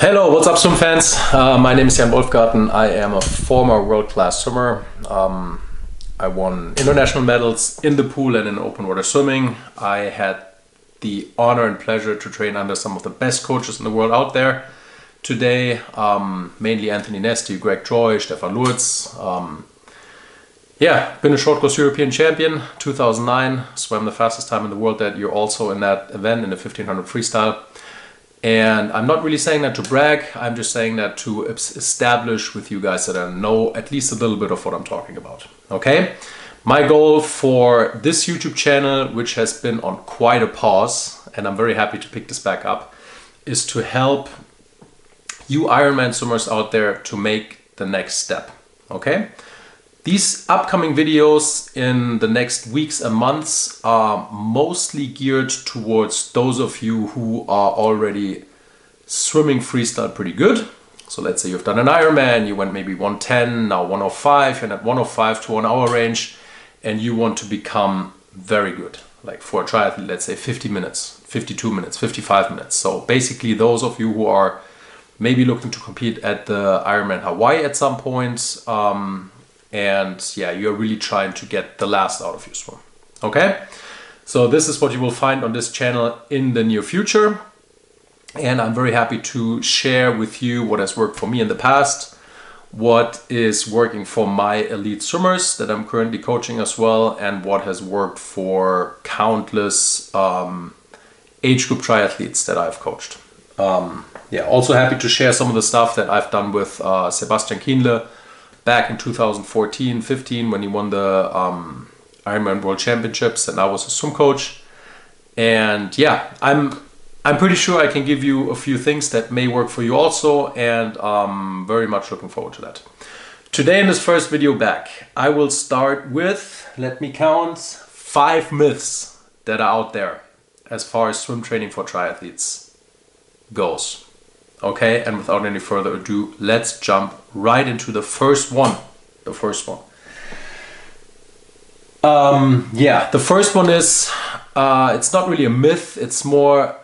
Hello, what's up swim fans? My name is Jan Wolfgarten. I am a former world-class swimmer. I won international medals in the pool and in open water swimming. I had the honor and pleasure to train under some of the best coaches in the world out there today, mainly Anthony Nesti, Greg Troy, Stefan Lurz. Been a short course European champion, 2009, swam the fastest time in the world that year also in that event in the 1500 freestyle. And I'm not really saying that to brag, I'm just saying that to establish with you guys that I know at least a little bit of what I'm talking about, okay? My goal for this YouTube channel, which has been on quite a pause, and I'm very happy to pick this back up, is to help you Ironman swimmers out there to make the next step, okay? These upcoming videos in the next weeks and months are mostly geared towards those of you who are already swimming freestyle pretty good. So let's say you've done an Ironman, you went maybe 110, now 105, and at 105 to 1 hour range, and you want to become very good. Like for a triathlete, let's say 50 minutes, 52 minutes, 55 minutes. So basically those of you who are maybe looking to compete at the Ironman Hawaii at some point, you're really trying to get the last out of your swim, okay? So this is what you will find on this channel in the near future. And I'm very happy to share with you what has worked for me in the past, what is working for my elite swimmers that I'm currently coaching as well, and what has worked for countless age group triathletes that I've coached. Also happy to share some of the stuff that I've done with Sebastian Kienle back in 2014-15 when he won the Ironman World Championships, and I was a swim coach. And yeah, I'm pretty sure I can give you a few things that may work for you also, and I'm very much looking forward to that. Today in this first video back, I will start with, let me count, 5 myths that are out there as far as swim training for triathletes goes. Okay, and without any further ado, let's jump right into the first one. The first one is, it's not really a myth, it's more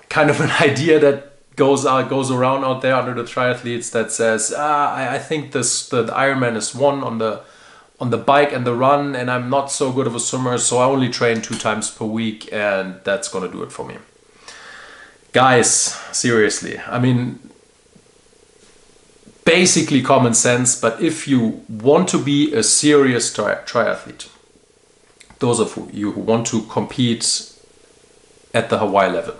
kind of an idea that goes around out there under the triathletes that says, I think the Ironman is won on the bike and the run, and I'm not so good of a swimmer, so I only train 2 times per week, and that's gonna do it for me. Guys, seriously, I mean, basically common sense, but if you want to be a serious triathlete, those of you who want to compete at the Hawaii level,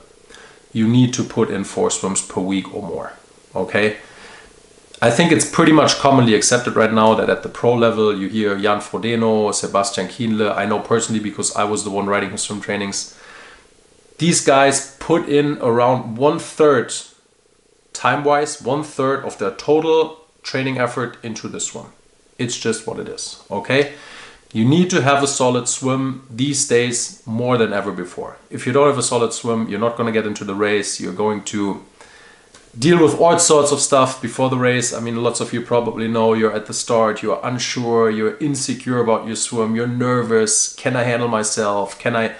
you need to put in 4 swims per week or more, okay? I think it's pretty much commonly accepted right now that at the pro level, you hear Jan Frodeno, Sebastian Kienle. I know personally because I was the one writing his swim trainings. These guys put in around 1/3, time-wise, 1/3 of their total training effort into the swim. It's just what it is, okay? You need to have a solid swim these days more than ever before. If you don't have a solid swim, you're not going to get into the race. You're going to deal with all sorts of stuff before the race. I mean, lots of you probably know you're at the start, you're unsure, you're insecure about your swim, you're nervous. Can I handle myself? Can I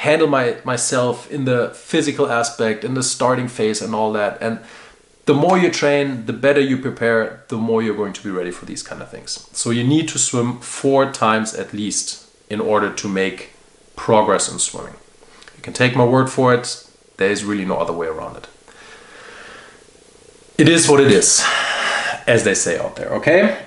handle myself in the physical aspect, in the starting phase and all that? And the more you train, the better you prepare, the more you're going to be ready for these kind of things. So you need to swim 4 times at least in order to make progress in swimming. You can take my word for it. There is really no other way around it. It is what it is, as they say out there, okay?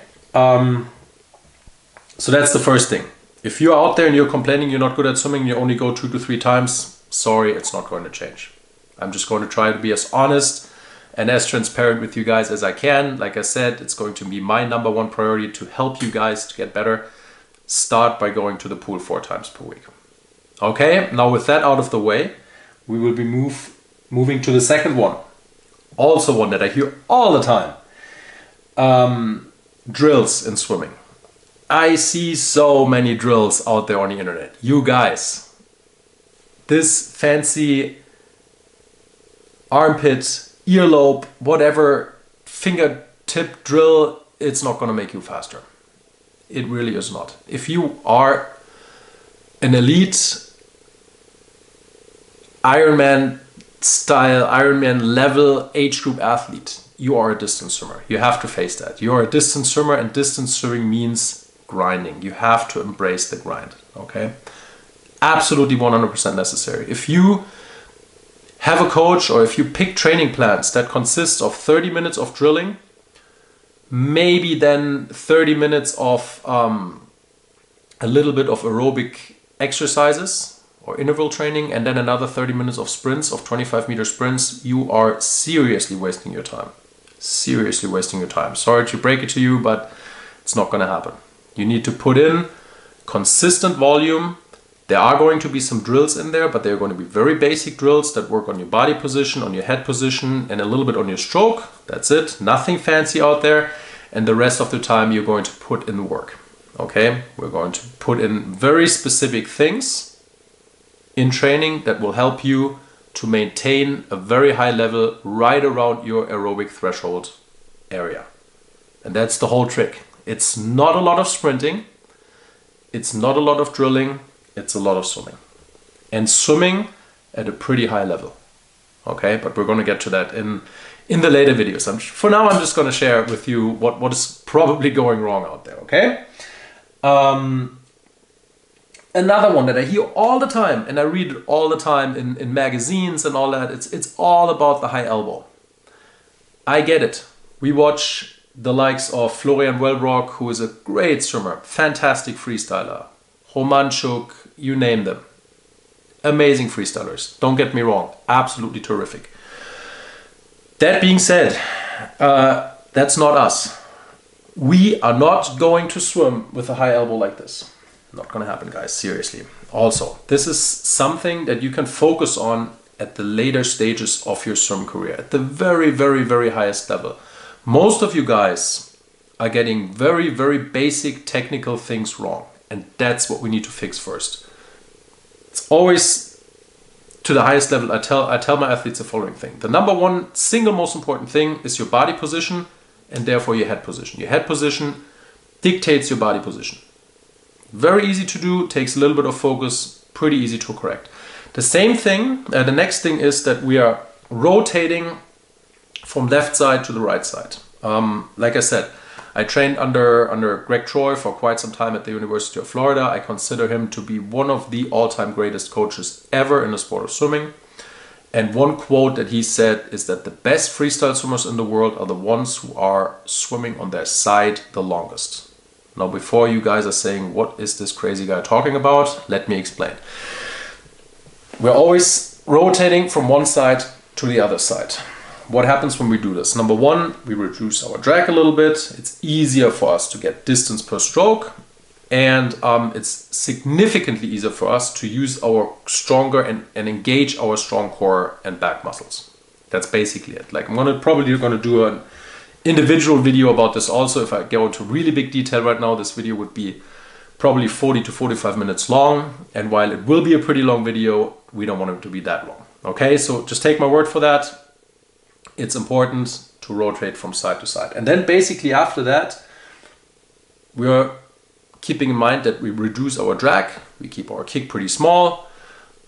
So that's the first thing. If you're out there and you're complaining you're not good at swimming, you only go 2 to 3 times, sorry, it's not going to change. I'm just going to try to be as honest and as transparent with you guys as I can. Like I said, it's going to be my #1 priority to help you guys to get better. Start by going to the pool 4 times per week. Okay, now with that out of the way, we will be moving to the second one. Also one that I hear all the time. Drills in swimming. I see so many drills out there on the internet. You guys, this fancy armpit, earlobe, whatever, fingertip drill, it's not going to make you faster. It really is not. If you are an elite Ironman style, Ironman level, age group athlete, you are a distance swimmer. You have to face that. You are a distance swimmer, and distance swimming means grinding. You have to embrace the grind, okay? Absolutely 100% necessary. If you have a coach, or if you pick training plans that consist of 30 minutes of drilling, maybe then 30 minutes of a little bit of aerobic exercises or interval training, and then another 30 minutes of sprints, of 25-meter sprints, you are seriously wasting your time. Seriously wasting your time. Sorry to break it to you, but it's not going to happen. You need to put in consistent volume. There are going to be some drills in there, but they're going to be very basic drills that work on your body position, on your head position, and a little bit on your stroke. That's it. Nothing fancy out there. And the rest of the time you're going to put in work. Okay? We're going to put in very specific things in training that will help you to maintain a very high level right around your aerobic threshold area. And that's the whole trick. It's not a lot of sprinting. It's not a lot of drilling. It's a lot of swimming. And swimming at a pretty high level. Okay, but we're going to get to that in the later videos. For now, I'm just going to share with you what is probably going wrong out there. Okay. Another one that I hear all the time, and I read it all the time in magazines and all that, it's all about the high elbow. I get it. We watch the likes of Florian Wellbrock, who is a great swimmer, fantastic freestyler, Romanchuk, you name them. Amazing freestylers. Don't get me wrong. Absolutely terrific. That being said, that's not us. We are not going to swim with a high elbow like this. Not going to happen, guys. Seriously. Also, this is something that you can focus on at the later stages of your swim career, at the very, very, very highest level. Most of you guys are getting very, very basic technical things wrong. And that's what we need to fix first. It's always to the highest level. I tell my athletes the following thing. The number one single most important thing is your body position, and therefore your head position. Your head position dictates your body position. Very easy to do, takes a little bit of focus, pretty easy to correct. The same thing, the next thing is that we are rotating from left side to the right side. Like I said, I trained under Greg Troy for quite some time at the University of Florida. I consider him to be one of the all-time greatest coaches ever in the sport of swimming. And one quote that he said is that the best freestyle swimmers in the world are the ones who are swimming on their side the longest. Now, before you guys are saying, what is this crazy guy talking about? Let me explain. We're always rotating from one side to the other side. What happens when we do this? Number one, we reduce our drag a little bit. It's easier for us to get distance per stroke. And it's significantly easier for us to use our stronger and engage our strong core and back muscles. That's basically it. Like I'm probably going to do an individual video about this also. If I go into really big detail right now, this video would be probably 40 to 45 minutes long. And while it will be a pretty long video, we don't want it to be that long. Okay, so just take my word for that. It's important to rotate from side to side. And then basically after that, we're keeping in mind that we reduce our drag. We keep our kick pretty small.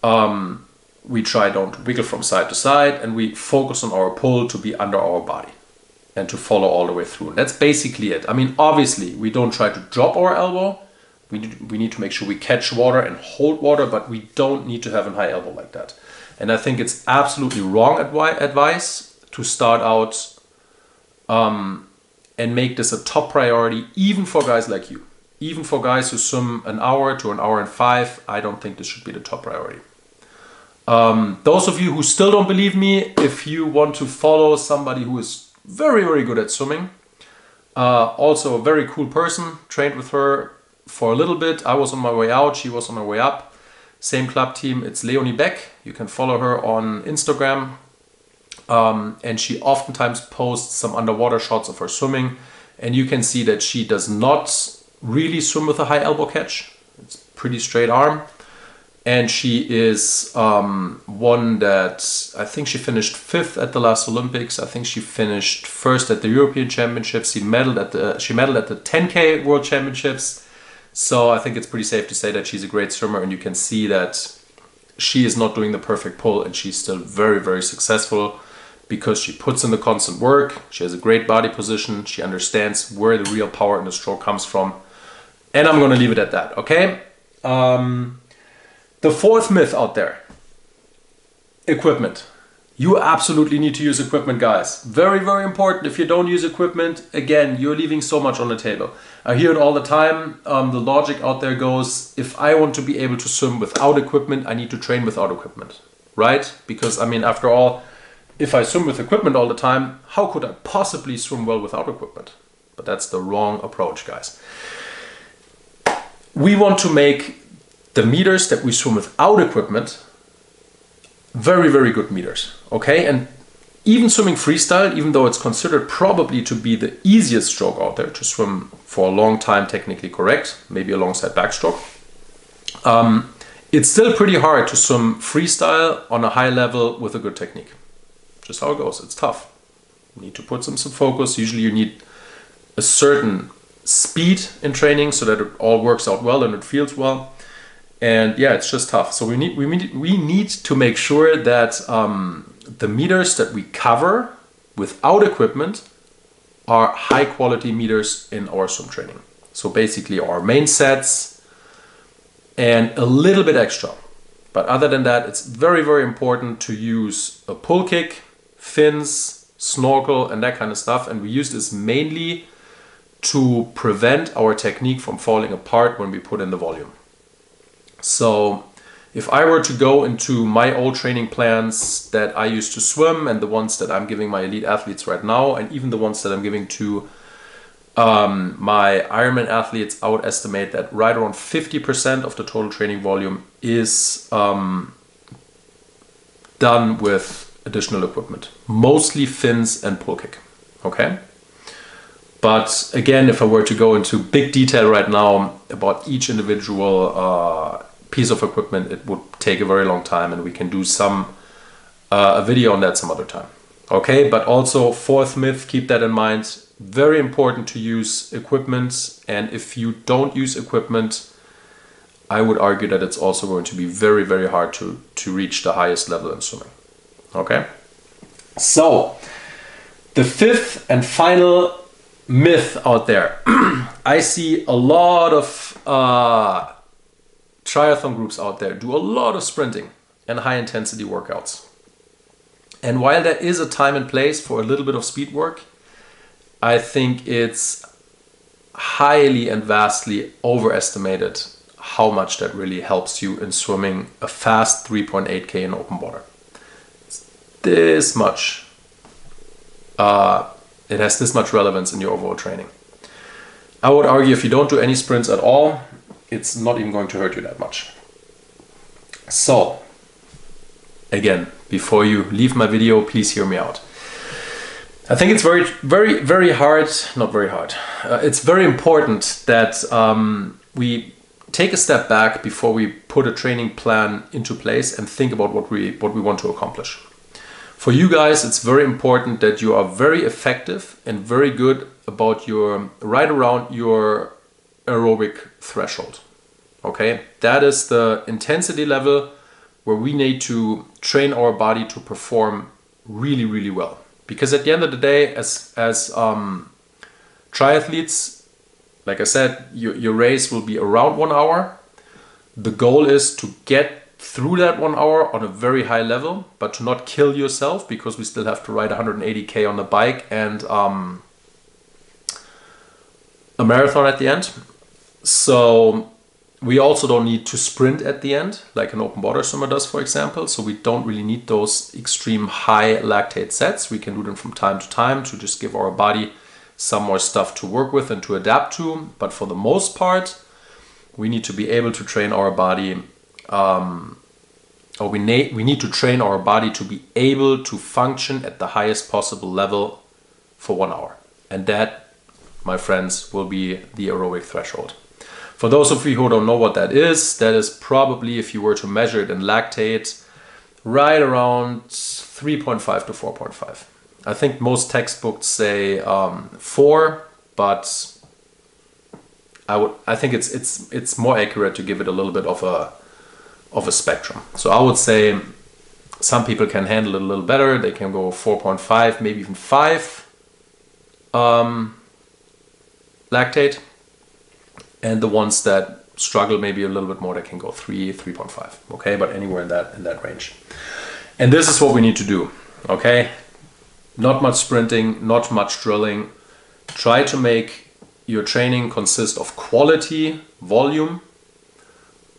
We try don't wiggle from side to side, and we focus on our pull to be under our body and to follow all the way through. And that's basically it. I mean, obviously, we don't try to drop our elbow. We need to make sure we catch water and hold water, but we don't need to have a high elbow like that. And I think it's absolutely wrong advice to start out and make this a top priority, even for guys like you. Even for guys who swim an hour to an hour and 5, I don't think this should be the top priority. Those of you who still don't believe me, if you want to follow somebody who is very, very good at swimming, also a very cool person, trained with her for a little bit. I was on my way out, she was on her way up. Same club team, it's Leonie Beck. You can follow her on Instagram. And she oftentimes posts some underwater shots of her swimming. And you can see that she does not really swim with a high elbow catch. It's pretty straight arm. And she is one that I think she finished 5th at the last Olympics. I think she finished 1st at the European Championships. She medaled at the 10K World Championships. So I think it's pretty safe to say that she's a great swimmer, and you can see that she is not doing the perfect pull, and she's still very, very successful because she puts in the constant work. She has a great body position. She understands where the real power in the stroke comes from. And I'm going to leave it at that, okay? The fourth myth out there, equipment. You absolutely need to use equipment, guys. Very, very important. If you don't use equipment, again, you're leaving so much on the table. I hear it all the time. The logic out there goes, if I want to be able to swim without equipment, I need to train without equipment, right? Because, I mean, after all, if I swim with equipment all the time, how could I possibly swim well without equipment? But that's the wrong approach, guys. We want to make the meters that we swim without equipment very, very good meters, okay? And even swimming freestyle, even though it's considered probably to be the easiest stroke out there to swim for a long time, technically correct, maybe alongside backstroke, it's still pretty hard to swim freestyle on a high level with a good technique. Just how it goes. It's tough. You need to put some focus. Usually you need a certain speed in training so that it all works out well and it feels well. And yeah, it's just tough. So we need to make sure that the meters that we cover without equipment are high quality meters in our swim training. So basically our main sets and a little bit extra. But other than that, it's very, very important to use a pull kick, fins, snorkel, and that kind of stuff. And we use this mainly to prevent our technique from falling apart when we put in the volume. So if I were to go into my old training plans that I used to swim and the ones that I'm giving my elite athletes right now, and even the ones that I'm giving to my Ironman athletes, I would estimate that right around 50% of the total training volume is done with additional equipment, mostly fins and pull kick, okay? But again, if I were to go into big detail right now about each individual piece of equipment, it would take a very long time, and we can do a video on that some other time. Okay, but also fourth myth, keep that in mind. Very important to use equipment, and if you don't use equipment, I would argue that it's also going to be very, very hard to reach the highest level in swimming. Okay, so the fifth and final myth out there. I see a lot of triathlon groups out there do a lot of sprinting and high intensity workouts. And while there is a time and place for a little bit of speed work, I think it's highly and vastly overestimated how much that really helps you in swimming a fast 3.8K in open water. It's this much. It has this much relevance in your overall training. I would argue if you don't do any sprints at all, it's not even going to hurt you that much. So, again, before you leave my video, please hear me out. I think it's very, very, very hard, not very hard. It's very important that we take a step back before we put a training plan into place and think about what we want to accomplish. For you guys, it's very important that you are very effective and very good about right around your aerobic threshold. Okay, that is the intensity level where we need to train our body to perform really, really well. Because at the end of the day, as triathletes, like I said, your race will be around 1 hour. The goal is to get through that 1 hour on a very high level, but to not kill yourself, because we still have to ride 180K on the bike and a marathon at the end. So we also don't need to sprint at the end, like an open water swimmer does, for example. So we don't really need those extreme high lactate sets. We can do them from time to time to just give our body some more stuff to work with and to adapt to. But for the most part, we need to be able to train our body, we need to train our body to be able to function at the highest possible level for 1 hour. And that, my friends, will be the aerobic threshold. For those of you who don't know what that is probably, if you were to measure it in lactate, right around 3.5 to 4.5. I think most textbooks say 4, but I think it's more accurate to give it a little bit of of a spectrum. So I would say some people can handle it a little better. They can go 4.5, maybe even 5 lactate. And the ones that struggle maybe a little bit more, they can go 3, 3.5. Okay, but anywhere in that range. And this is what we need to do. Okay, not much sprinting, not much drilling. Try to make your training consist of quality, volume.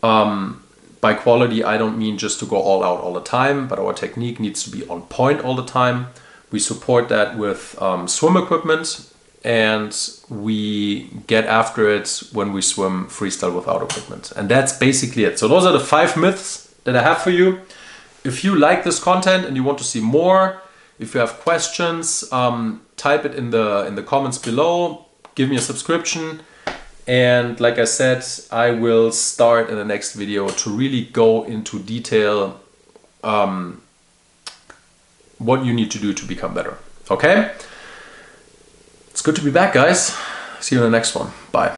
By quality, I don't mean just to go all out all the time, but our technique needs to be on point all the time. We support that with swim equipment, and we get after it when we swim freestyle without equipment. And that's basically it. So those are the 5 myths that I have for you. If you like this content and you want to see more, if you have questions, type it in the comments below. Give me a subscription. And like I said, I will start in the next video to really go into detail what you need to do to become better. Okay? It's good to be back, guys. See you in the next one. Bye.